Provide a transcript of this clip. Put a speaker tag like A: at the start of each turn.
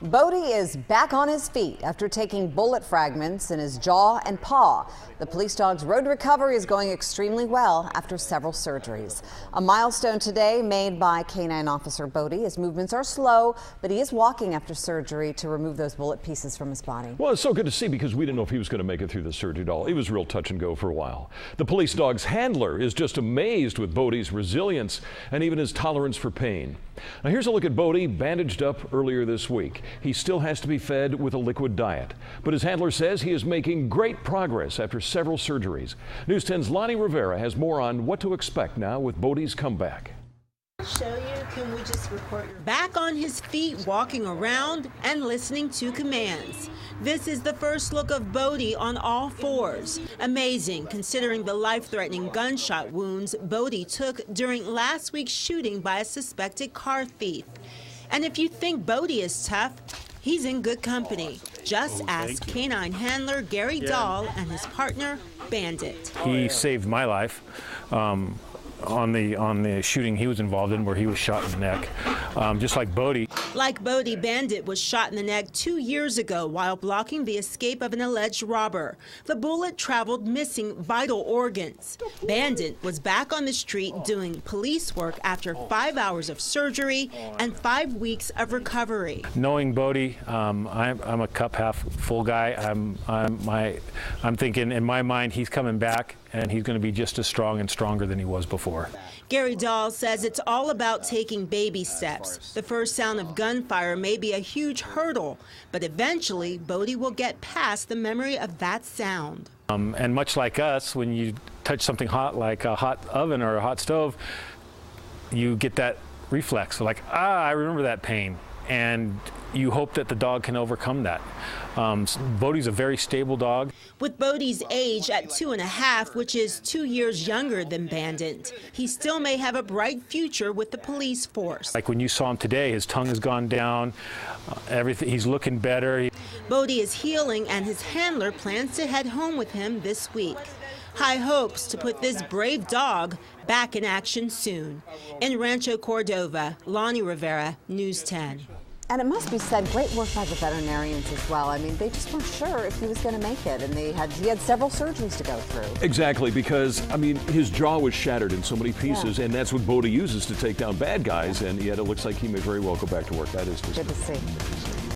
A: Bodie is back on his feet after taking bullet fragments in his jaw and paw. The police dog's road to recovery is going extremely well after several surgeries. A milestone today made by Canine Officer Bodie. His movements are slow, but he is walking after surgery to remove those bullet pieces from his body.
B: Well, it's so good to see because we didn't know if he was going to make it through the surgery at all. He was real touch and go for a while. The police dog's handler is just amazed with Bodie's resilience and even his tolerance for pain. Now here's a look at Bodie, bandaged up earlier this week. He still has to be fed with a liquid diet, but his handler says he is making great progress after several surgeries. News 10's Lonnie Rivera has more on what to expect now with Bodie's comeback.
C: Show you, can we just report your back on his feet, walking around and listening to commands. This is the first look of Bodie on all fours. Amazing considering the life-threatening gunshot wounds Bodie took during last week's shooting by a suspected car thief. And if you think Bodie is tough, he's in good company. Just ask canine handler Gary Dahl and his partner Bandit.
D: He saved my life on the shooting he was involved in, where he was shot in the neck, just like Bodie.
C: Like Bodie, Bandit was shot in the neck 2 years ago while blocking the escape of an alleged robber. The bullet traveled missing vital organs. Bandit was back on the street doing police work after 5 hours of surgery and 5 weeks of recovery.
D: Knowing Bodie, I'm a cup half full guy. I'm thinking in my mind he's coming back and he's going to be just as strong and stronger than he was before.
C: Gary Dahl says it's all about taking baby steps. The first sound of gunfire may be a huge hurdle, but eventually Bodie will get past the memory of that sound.
D: And much like us, when you touch something hot like a hot oven or a hot stove, you get that reflex, like, I remember that pain. And you hope that the dog can overcome that. Bodie's a very stable dog.
C: With Bodie's age at 2.5, which is 2 years younger than Bandit, he still may have a bright future with the police force.
D: Like when you saw him today, his tongue has gone down, everything, he's looking better.
C: Bodie is healing and his handler plans to head home with him this week. High hopes to put this brave dog back in action soon. In Rancho Cordova, Lonnie Rivera, News 10.
A: And it must be said, great work by the veterinarians as well. I mean, they just weren't sure if he was going to make it, and he had several surgeries to go through.
B: Exactly, because, I mean, his jaw was shattered in so many pieces, and that's what Bodie uses to take down bad guys, and yet it looks like he may very well go back to work. That is just
A: good to see.